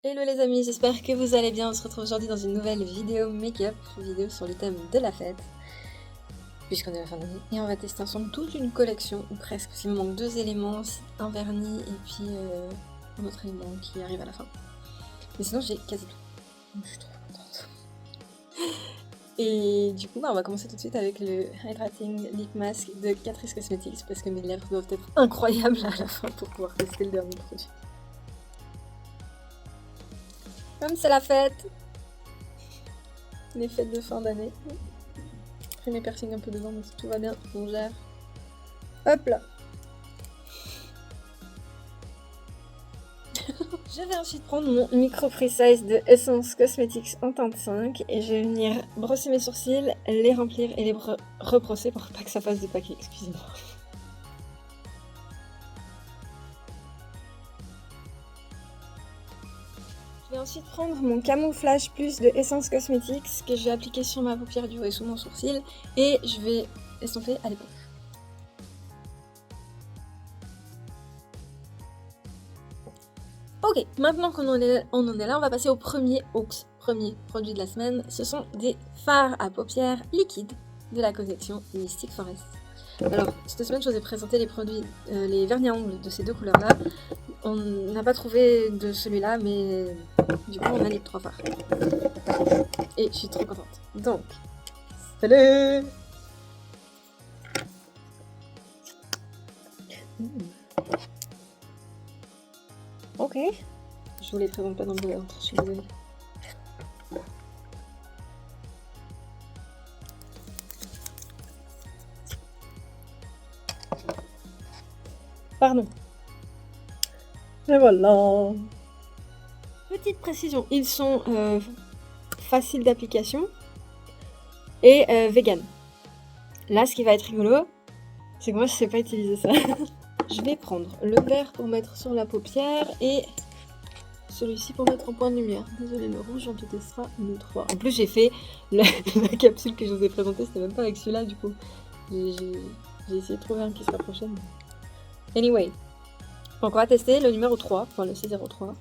Hello les amis, j'espère que vous allez bien. On se retrouve aujourd'hui dans une nouvelle vidéo make-up, vidéo sur le thème de la fête, puisqu'on est à la fin d'année. Et on va tester ensemble toute une collection, ou presque, parce qu'il me manque deux éléments, un vernis et puis un autre élément qui arrive à la fin. Mais sinon j'ai quasi tout, donc je suis trop contente. Et du coup, on va commencer tout de suite avec le Hydrating Lip Mask de Catrice Cosmetics, parce que mes lèvres doivent être incroyables à la fin pour pouvoir tester le dernier produit. Comme c'est la fête, les fêtes de fin d'année. J'ai mes piercings un peu dedans, mais si tout va bien, on gère. Hop là. Je vais ensuite prendre mon micro precise de Essence Cosmetics en teinte 5 et je vais venir brosser mes sourcils, les remplir et les rebrosser pour pas que ça fasse des paquets, excusez-moi. Je vais ensuite prendre mon Camouflage Plus de Essence Cosmetics que je vais appliquer sur ma paupière du haut et sous mon sourcil et je vais estomper à l'épaule. Ok, maintenant qu'on en est là, on va passer au premier produit de la semaine. Ce sont des fards à paupières liquides de la collection Mystic Forest. Alors, cette semaine, je vous ai présenté les produits, les vernis à ongles de ces deux couleurs-là. On n'a pas trouvé de celui-là, mais du coup, on a les trois fards. Et je suis trop contente. Donc, salut! Ok. Je vous les présente pas dans le délai, je suis désolée. Pardon. Et voilà. Petite précision, ils sont faciles d'application et vegan. Là, ce qui va être rigolo, c'est que moi, je sais pas utiliser ça. Je vais prendre le vert pour mettre sur la paupière et celui-ci pour mettre en point de lumière. Désolée, le rouge en testera le 3. En plus, j'ai fait la capsule que je vous ai présentée, c'était même pas avec celui-là, du coup. J'ai essayé de trouver un qui se rapprochait. Anyway. Donc, on va tester le numéro 3, enfin le C03.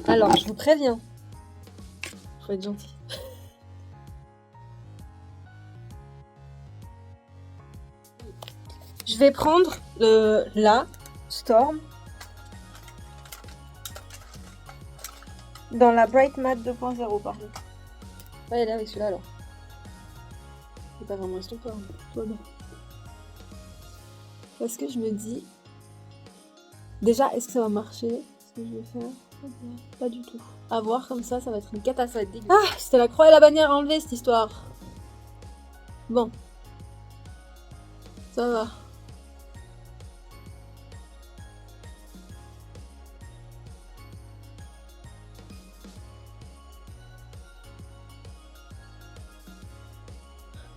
Alors, je vous préviens. Faut être gentil. Je vais prendre la Storm dans la Bright Matte 2.0 pardon. On va y aller avec celui-là alors. C'est pas vraiment estompeur, mais toi non. Parce que je me dis, déjà, est-ce que ça va marcher ce que je vais faire? Pas du tout. À voir comme ça va être une catastrophe. Ah, c'était la croix et la bannière à enlever cette histoire. Bon. Ça va.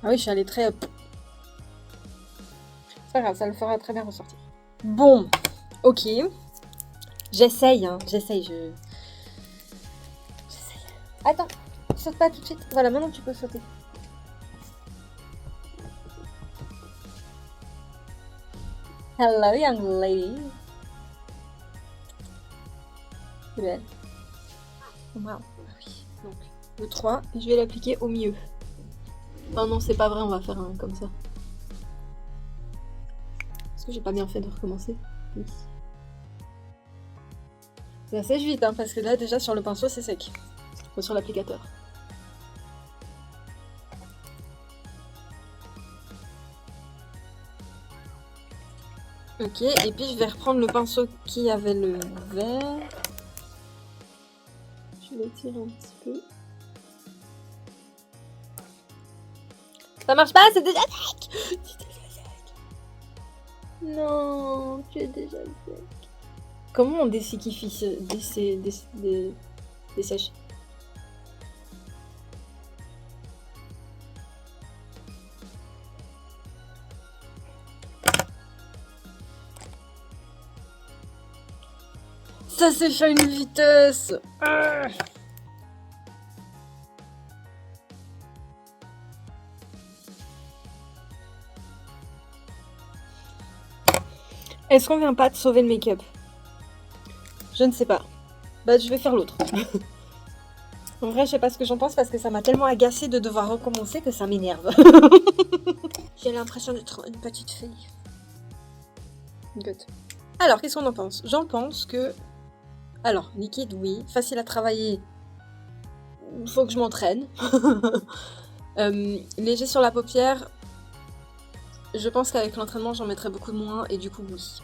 Ah oui, je suis allée très... C'est pas grave, ça le fera très bien ressortir. Bon, ok. J'essaye, hein. J'essaye. Attends, saute pas tout de suite. Voilà, maintenant tu peux sauter. Hello, young lady. C'est belle. Wow. Oui. Donc, le 3, et je vais l'appliquer au milieu. Oh non, c'est pas vrai, on va faire un comme ça. Est-ce que j'ai pas bien fait de recommencer? Oui. Ça sèche vite, hein, parce que là, déjà, sur le pinceau, c'est sec. Enfin, sur l'applicateur. Ok, et puis je vais reprendre le pinceau qui avait le vert. Je l'étire un petit peu. Ça marche pas, c'est déjà sec. C'est déjà sec. Non, tu es déjà sec. Comment on dessèche? Ça sèche à une vitesse. Est-ce qu'on vient pas de sauver le make-up? Je ne sais pas. Bah, je vais faire l'autre. En vrai, je sais pas ce que j'en pense parce que ça m'a tellement agacée de devoir recommencer que ça m'énerve. J'ai l'impression d'être une petite fille. Good. Alors, qu'est-ce qu'on en pense? J'en pense que... Alors, liquide, oui. Facile à travailler. Faut que je m'entraîne. Léger sur la paupière. Je pense qu'avec l'entraînement, j'en mettrai beaucoup de moins et du coup, oui.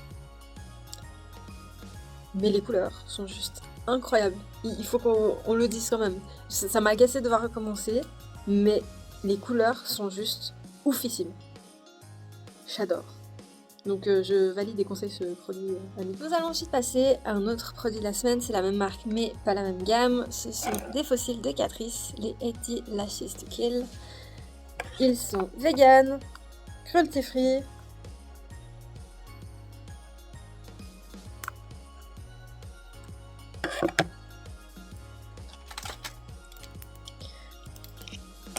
Mais les couleurs sont juste incroyables. Il faut qu'on le dise quand même. Ça m'a agacé de devoir recommencer, mais les couleurs sont juste oufissimes. J'adore. Donc je valide et conseille ce produit à nous. Nous allons ensuite passer à un autre produit de la semaine. C'est la même marque mais pas la même gamme. Ce sont des fossiles de Catrice, les 80 Lashes to Kill. Ils sont vegan, cruelty free.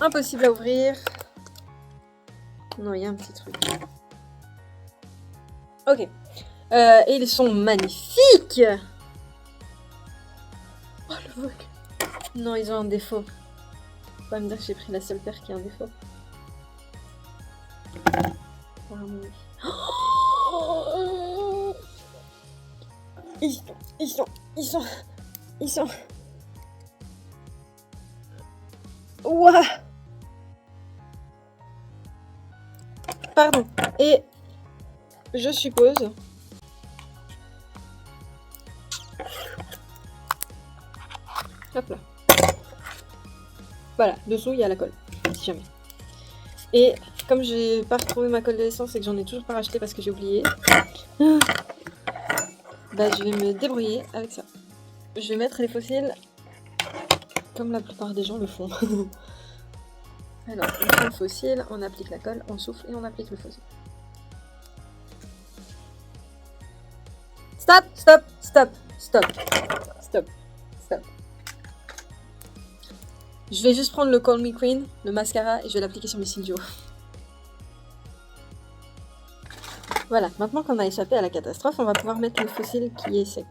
Impossible à ouvrir. Non, il y a un petit truc. Ok. Et ils sont magnifiques. Oh, le vogue. Non, ils ont un défaut. Faut pas me dire que j'ai pris la seule paire qui a un défaut. Oh, ils sont... Ouah. Pardon. Et je suppose... Hop là. Voilà, dessous il y a la colle, si jamais. Et comme j'ai pas retrouvé ma colle de l'essence et que j'en ai toujours pas racheté parce que j'ai oublié, bah je vais me débrouiller avec ça. Je vais mettre les fossiles comme la plupart des gens le font. Alors, on prend le fossile, on applique la colle, on souffle et on applique le fossile. Stop, stop, stop, stop, stop, stop. Je vais juste prendre le Call Me Queen, le mascara, et je vais l'appliquer sur mes cils du haut. Voilà, maintenant qu'on a échappé à la catastrophe, on va pouvoir mettre le fossile qui est sec.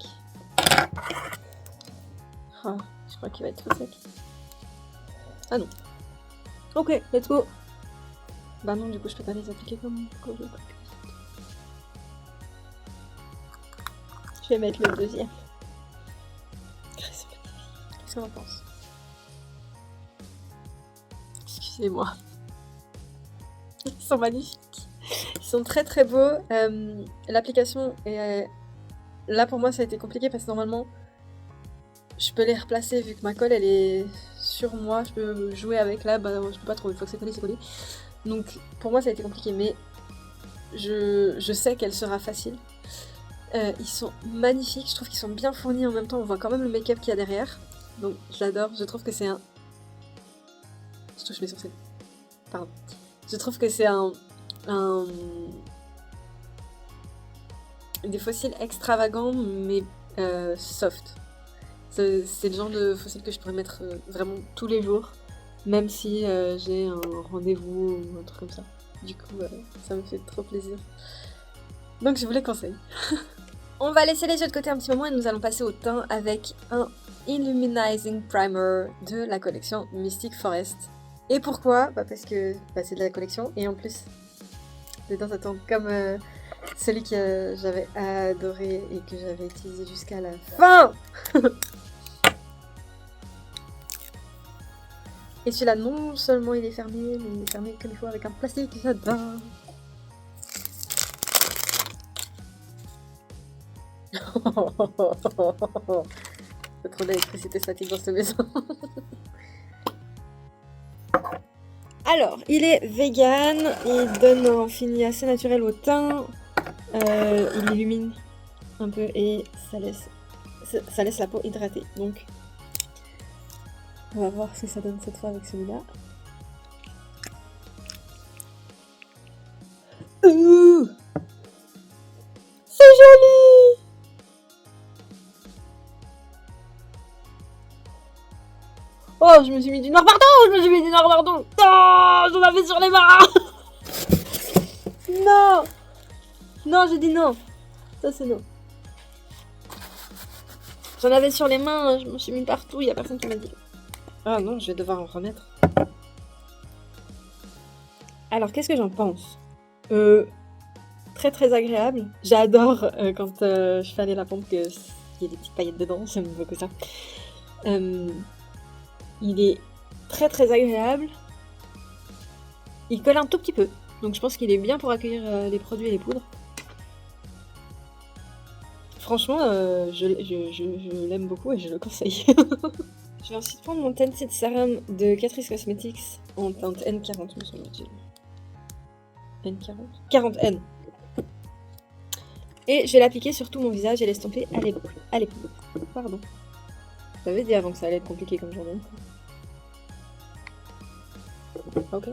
Oh, je crois qu'il va être trop sec. Ah non. Ok, let's go. Bah non, du coup, je peux pas les appliquer comme je veux. Je vais mettre le deuxième. Qu'est-ce qu'on en pense? Excusez-moi. Ils sont magnifiques. Ils sont très très beaux. L'application est... Là pour moi ça a été compliqué parce que normalement je peux les replacer vu que ma colle elle est sur moi. Je peux jouer avec là, bah je peux pas trop, une fois que c'est collé, c'est collé. Donc pour moi ça a été compliqué mais je sais qu'elle sera facile. Ils sont magnifiques, je trouve qu'ils sont bien fournis en même temps. On voit quand même le make-up qu'il y a derrière. Donc j'adore, je trouve que c'est un... Je touche mes sourcils. Pardon. Je trouve que c'est des fossiles extravagants mais soft. C'est le genre de fossiles que je pourrais mettre vraiment tous les jours, même si j'ai un rendez-vous ou un truc comme ça. Du coup, ça me fait trop plaisir. Donc je vous les conseille. On va laisser les yeux de côté un petit moment et nous allons passer au teint avec un Illuminizing Primer de la collection Mystic Forest. Et pourquoi? Bah parce que c'est de la collection et en plus dedans ça tombe comme celui que j'avais adoré et que j'avais utilisé jusqu'à la fin. Et celui-là non seulement il est fermé, mais il est fermé comme il faut avec un plastique, j'adore. C'est trop d'électricité statique dans cette maison. Alors, il est vegan, il donne un fini assez naturel au teint, il illumine un peu et ça laisse la peau hydratée. Donc, on va voir ce que ça donne cette fois avec celui-là. C'est joli! Oh, je me suis mis du noir partout! Oh, j'en avais sur les mains! Non! Non, j'ai dit non! Ça, c'est non. J'en avais sur les mains, je me suis mis partout, il y a personne qui m'a dit. Ah non, je vais devoir en remettre. Alors, qu'est-ce que j'en pense? Très très agréable. J'adore quand je fais aller la pompe qu'il y ait des petites paillettes dedans, j'aime beaucoup ça. Il est très très agréable. Il colle un tout petit peu, donc je pense qu'il est bien pour accueillir les produits et les poudres. Franchement, je l'aime beaucoup et je le conseille. Je vais ensuite prendre mon Tinted Serum de Catrice Cosmetics en teinte N40, me semble-t-il. N40 40N. Et je vais l'appliquer sur tout mon visage et l'estomper à l'épaule. Pardon. J'avais dit avant que ça allait être compliqué comme journée. Ok.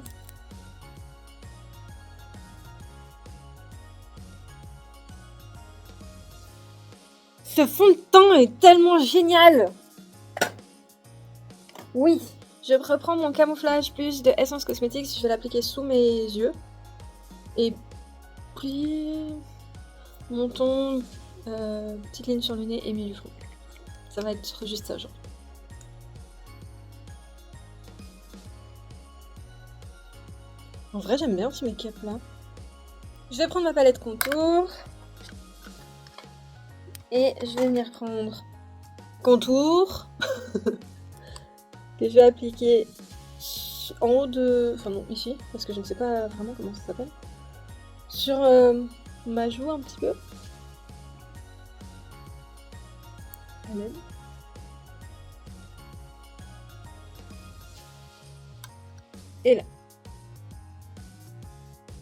Ce fond de teint est tellement génial! Oui, je reprends mon camouflage plus de Essence Cosmetics, je vais l'appliquer sous mes yeux. Et puis mon ton, petite ligne sur le nez et milieu du front. Ça va être juste ça, genre. En vrai, j'aime bien ce make-up là. Je vais prendre ma palette contour. Et je vais venir prendre contour. Que je vais appliquer en haut de... Enfin non, ici, parce que je ne sais pas vraiment comment ça s'appelle. Sur ma joue un petit peu. Et là.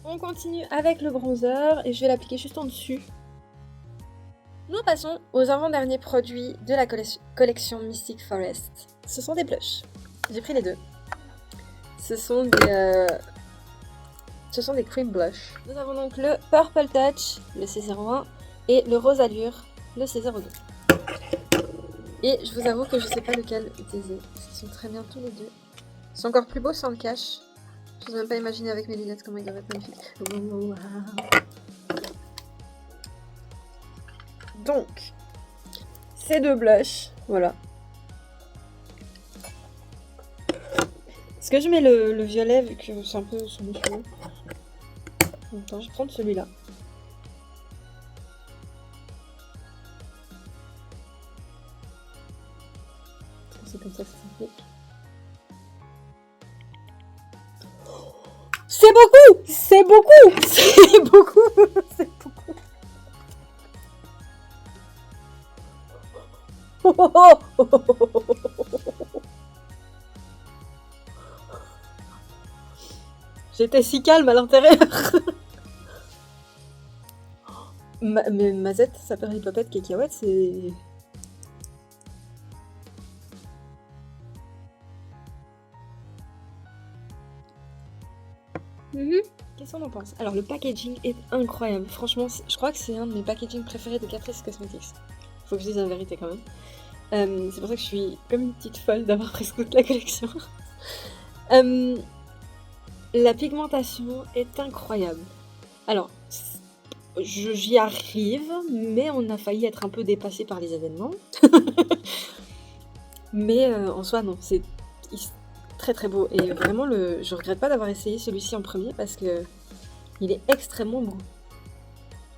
On continue avec le bronzer et je vais l'appliquer juste en dessus. Nous passons aux avant-derniers produits de la collection Mystic Forest. Ce sont des blushs. J'ai pris les deux. Ce sont des cream blush. Nous avons donc le Purple Touch, le C01, et le Rose Allure, le C02. Et je vous avoue que je sais pas lequel utiliser, parce qu'ils sont très bien tous les deux. Ils sont encore plus beaux sans le cache. Je n'ose même pas imaginer avec mes lunettes comment ils doivent être magnifiques. Wow. Donc, ces deux blushs, voilà. Est-ce que je mets le violet vu que c'est un peu sur mes cheveux? Attends, je vais prendre celui-là. C'est comme ça que ça s'applique. C'est beaucoup! C'est beaucoup! C'est beaucoup! C'est beaucoup! J'étais si calme à l'intérieur. Mais Mazette, sa Perle Papette Cacahuète, c'est... Qu'est-ce qu'on en pense? Alors le packaging est incroyable. Franchement, je crois que c'est un de mes packaging préférés de Catrice Cosmetics. Faut que je dise la vérité quand même. C'est pour ça que je suis comme une petite folle d'avoir presque toute la collection. La pigmentation est incroyable. Alors, j'y arrive, mais on a failli être un peu dépassé par les événements. Mais en soi, non, c'est très très beau. Et vraiment, je regrette pas d'avoir essayé celui-ci en premier parce que il est extrêmement beau.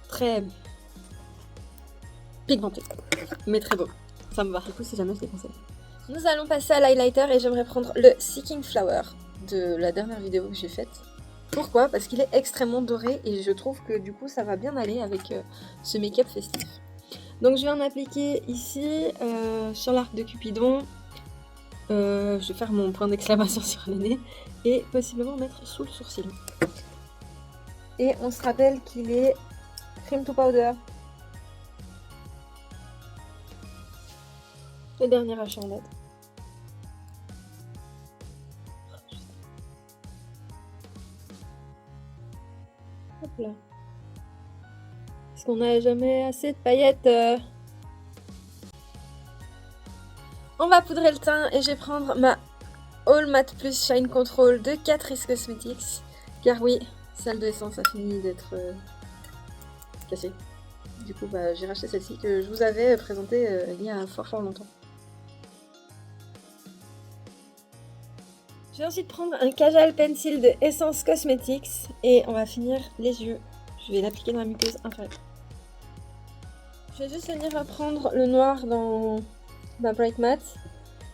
Très pigmenté, mais très beau. Ça me va. Du coup, si jamais je les conseille. Nous allons passer à l'highlighter et j'aimerais prendre le Seeking Flower de la dernière vidéo que j'ai faite. Pourquoi? Parce qu'il est extrêmement doré et je trouve que du coup ça va bien aller avec ce make-up festif. Donc je vais en appliquer ici sur l'arc de Cupidon. Je vais faire mon point d'exclamation sur le nez et possiblement mettre sous le sourcil. Et on se rappelle qu'il est cream to powder. Le dernier achat en date. Hop là. Est-ce qu'on n'a jamais assez de paillettes? On va poudrer le teint et je vais prendre ma All Matte Plus Shine Control de Catrice Cosmetics. Car oui, celle de essence a fini d'être cassée. Du coup, bah, j'ai racheté celle-ci que je vous avais présentée il y a fort longtemps. Je vais ensuite prendre un Kajal Pencil de Essence Cosmetics et on va finir les yeux. Je vais l'appliquer dans la muqueuse inférieure. Je vais juste venir prendre le noir dans ma Bright Matte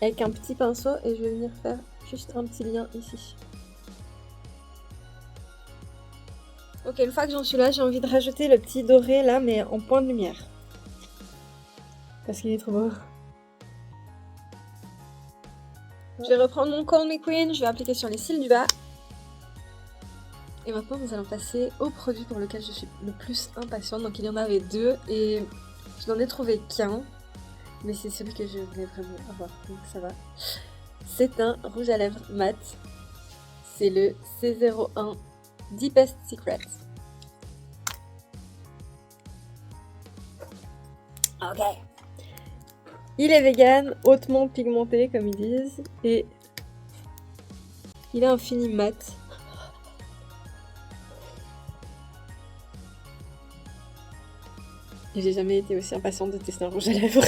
avec un petit pinceau et je vais venir faire juste un petit lien ici. Ok, une fois que j'en suis là, j'ai envie de rajouter le petit doré là, mais en point de lumière. Parce qu'il est trop beau. Je vais reprendre mon Call Me Queen, je vais appliquer sur les cils du bas. Et maintenant, nous allons passer au produit pour lequel je suis le plus impatiente. Donc il y en avait 2 et je n'en ai trouvé qu'un. Mais c'est celui que je voulais vraiment avoir, donc ça va. C'est un rouge à lèvres mat. C'est le C01 Deepest Secret. Ok. Il est vegan, hautement pigmenté comme ils disent. Et il est infini mat. J'ai jamais été aussi impatiente de tester un rouge à lèvres.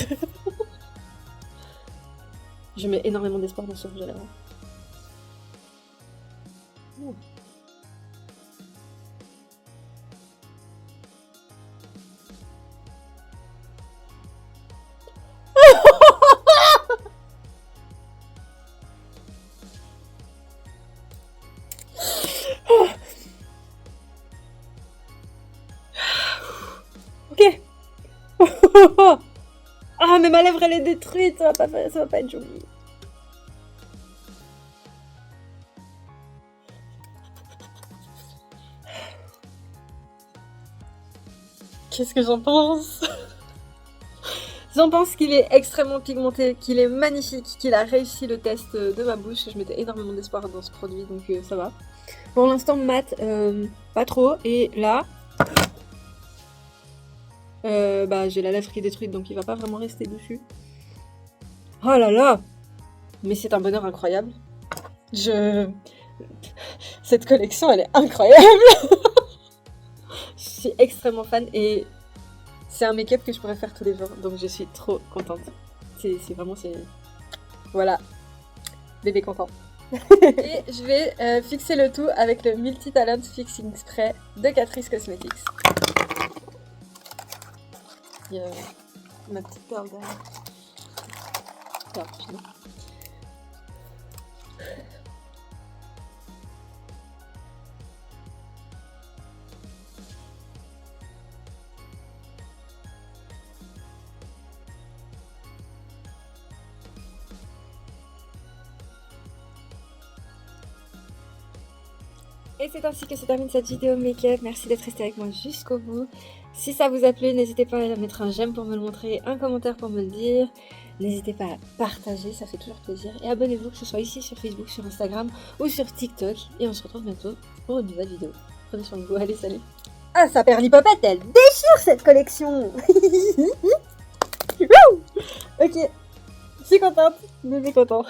Je mets énormément d'espoir dans ce rouge à lèvres. Ouh. Ok. Ah mais ma lèvre elle est détruite, ça va pas être joli. Qu'est-ce que j'en pense? J'en pense qu'il est extrêmement pigmenté, qu'il est magnifique, qu'il a réussi le test de ma bouche. Je mettais énormément d'espoir dans ce produit, donc ça va. Pour l'instant, mat, pas trop. Et là, bah, j'ai la lèvre qui est détruite, donc il va pas vraiment rester dessus. Oh là là! Mais c'est un bonheur incroyable. Cette collection, elle est incroyable! Je suis extrêmement fan et c'est un make-up que je pourrais faire tous les jours, donc je suis trop contente. C'est vraiment... Voilà. Bébé content. Et je vais fixer le tout avec le Multi-Talent Fixing Spray de Catrice Cosmetics. Il y a ma petite perle derrière. Et c'est ainsi que se termine cette vidéo make-up. Merci d'être resté avec moi jusqu'au bout. Si ça vous a plu, n'hésitez pas à mettre un j'aime pour me le montrer, un commentaire pour me le dire. N'hésitez pas à partager, ça fait toujours plaisir. Et abonnez-vous, que ce soit ici sur Facebook, sur Instagram ou sur TikTok. Et on se retrouve bientôt pour une nouvelle vidéo. Prenez soin de vous, allez, salut. Ah, sa perlipopette, elle déchire cette collection. Ok, je suis contente, bébé content.